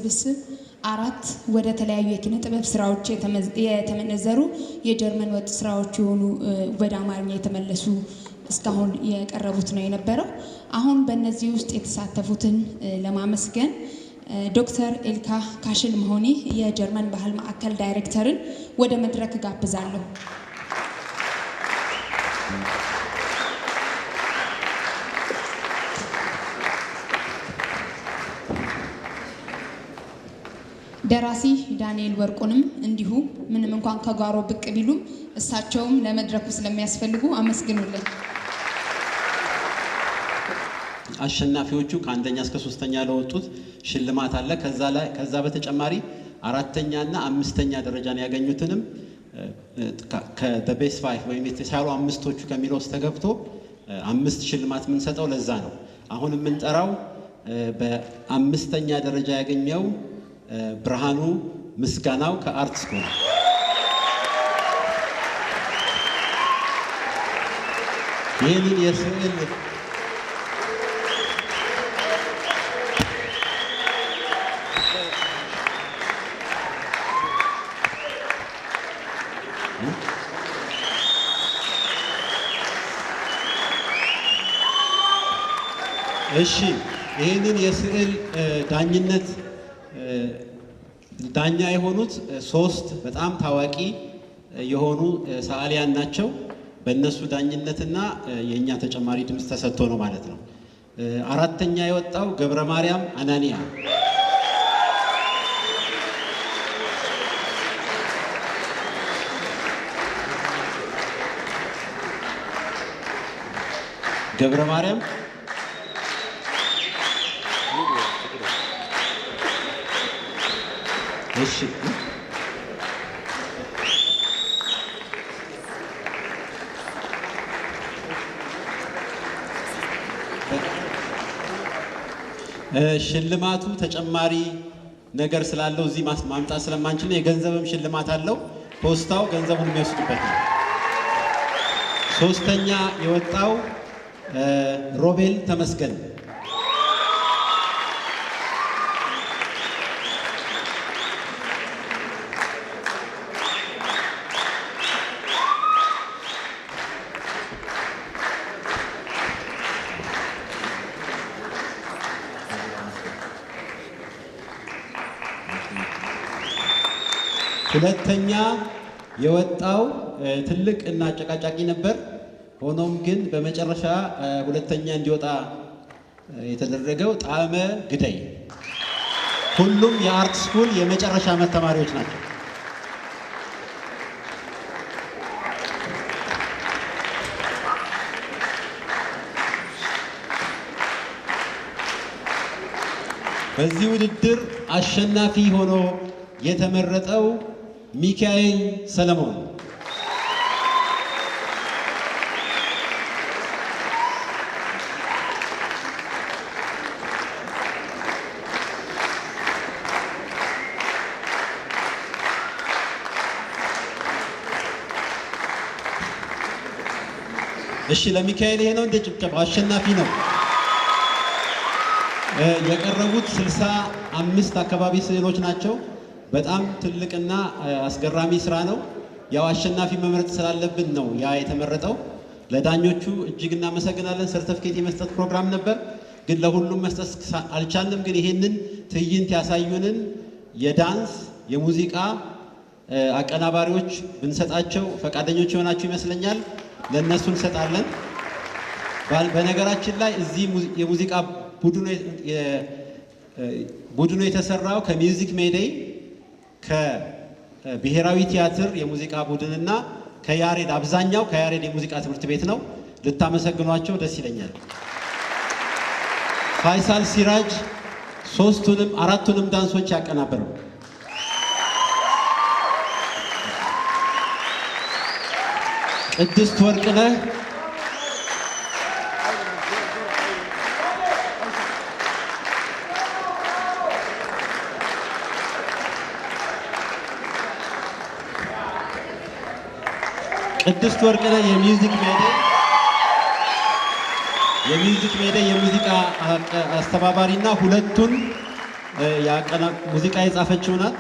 ስብስብ 4 ወደ ተለያዩ የኪነ ጥበብ ስራዎች የተመነዘሩ የጀርመን ወጥ ስራዎች የሆኑ ወደ አማርኛ የተመለሱ እስካሁን የቀረቡት ነው የነበረው። አሁን በእነዚህ ውስጥ የተሳተፉትን ለማመስገን ዶክተር ኤልካ ካሽል መሆኒ የጀርመን ባህል ማዕከል ዳይሬክተርን ወደ መድረክ ጋብዛለሁ። ደራሲ ዳንኤል ወርቁንም እንዲሁ ምንም እንኳን ከጓሮ ብቅ ቢሉም እሳቸውም ለመድረኩ ስለሚያስፈልጉ አመስግኑልን። አሸናፊዎቹ ከአንደኛ እስከ 3ኛ ለወጡት ሽልማት አለ። ከዛ በተጨማሪ 4ኛ እና 5ኛ ደረጃን ያገኙትንም ከቤስ 5 ወይም የተሻሉ አምስቶቹ ከሚለው ውስጥ ተገብቶ 5 ሽልማት የምንሰጠው ለዛ ነው። አሁን የምንጠራው በ5ኛ ደረጃ ያገኘው ብርሃኑ ምስጋናው ከአርት ስኩል ይህንን የስዕል እሺ ይህንን የስዕል ዳኝነት ዳኛ የሆኑት 3 በጣም ታዋቂ የሆኑ ሰዓሊያን ናቸው። በእነሱ ዳኝነትና የኛ ተጨማሪ ድምጽ ተሰጥቶ ነው ማለት ነው። 4ኛ የወጣው ገብረ ማርያም አናንያ፣ ገብረ ማርያም እሺ ሽልማቱ ተጨማሪ ነገር ስላለው እዚህ ማምጣት ስለማንችል የገንዘብም ሽልማት አለው። ፖስታው ገንዘቡን የሚወስድበት ነው። 3ኛ የወጣው ሮቤል ተመስገን፣ ሁለተኛ የወጣው ትልቅ እና አጨቃጫቂ ነበር። ሆኖም ግን በመጨረሻ ሁለተኛ እንዲወጣ የተደረገው ጣዕመ ግደይ። ሁሉም የአርት ስኩል የመጨረሻ ዓመት ተማሪዎች ናቸው። በዚህ ውድድር አሸናፊ ሆኖ የተመረጠው ሚካኤል ሰለሞን። እሺ ለሚካኤል ይሄ ነው እንደ ጭብጨባ አሸናፊ ነው። የቀረቡት 65 አካባቢ ስዕሎች ናቸው። በጣም ትልቅና አስገራሚ ስራ ነው። ያው አሸናፊ መምረጥ ስላለብን ነው ያ የተመረጠው። ለዳኞቹ እጅግ እናመሰግናለን። ሰርተፍኬት የመስጠት ፕሮግራም ነበር፣ ግን ለሁሉም መስጠት አልቻልንም። ግን ይሄንን ትዕይንት ያሳዩንን የዳንስ የሙዚቃ አቀናባሪዎች ብንሰጣቸው ፈቃደኞች የሆናችሁ ይመስለኛል። ለነሱ እንሰጣለን። በነገራችን ላይ እዚህ የሙዚቃ ቡድኑ የተሰራው ከሚውዚክ ሜዴይ ከብሔራዊ ቲያትር የሙዚቃ ቡድንና ከያሬድ አብዛኛው ከያሬድ የሙዚቃ ትምህርት ቤት ነው። ልታመሰግኗቸው ደስ ይለኛል። ፋይሳል ሲራጅ 4ቱንም ዳንሶች ያቀናበረው። ቅድስት ወርቅነህ የሚውዚክ ሜዴይ የሙዚቃ አስተባባሪና ሁለቱን ሙዚቃ የጻፈችው ናት።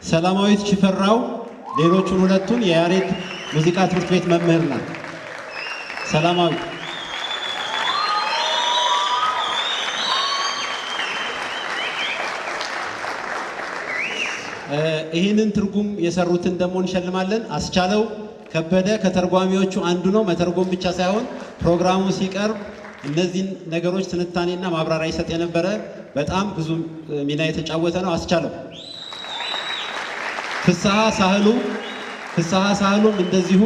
ሰላማዊት ሽፈራው ሌሎቹን ሁለቱን የያሬድ ሙዚቃ ትምህርት ቤት መምህር ናት። ሰላማዊት ይህንን ትርጉም የሰሩትን ደግሞ እንሸልማለን። አስቻለው ከበደ ከተርጓሚዎቹ አንዱ ነው። መተርጎም ብቻ ሳይሆን ፕሮግራሙ ሲቀርብ እነዚህን ነገሮች ትንታኔና ማብራሪያ ይሰጥ የነበረ በጣም ብዙ ሚና የተጫወተ ነው። አስቻለው ፍስሐ ሳህሉም እንደዚሁ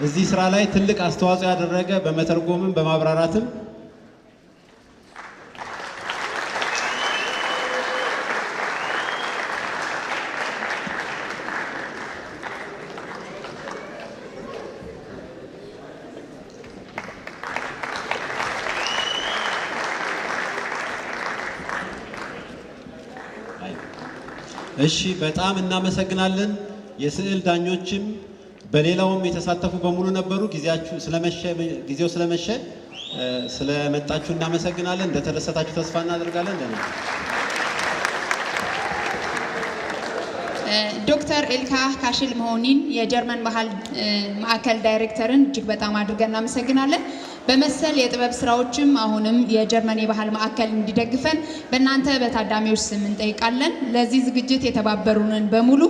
እዚህ ስራ ላይ ትልቅ አስተዋጽኦ ያደረገ በመተርጎምም በማብራራትም እሺ በጣም እናመሰግናለን። የስዕል ዳኞችም በሌላውም የተሳተፉ በሙሉ ነበሩ። ጊዜው ስለመሸ ስለመጣችሁ እናመሰግናለን። እንደተደሰታችሁ ተስፋ እናደርጋለን። ዶክተር ኤልካ ካሽል መሆኒን የጀርመን ባህል ማዕከል ዳይሬክተርን እጅግ በጣም አድርገን እናመሰግናለን። በመሰል የጥበብ ስራዎችም አሁንም የጀርመን የባህል ማዕከል እንዲደግፈን በእናንተ በታዳሚዎች ስም እንጠይቃለን። ለዚህ ዝግጅት የተባበሩንን በሙሉ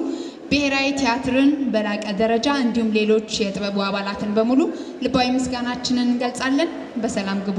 ብሔራዊ ቲያትርን በላቀ ደረጃ እንዲሁም ሌሎች የጥበቡ አባላትን በሙሉ ልባዊ ምስጋናችንን እንገልጻለን። በሰላም ግቡ።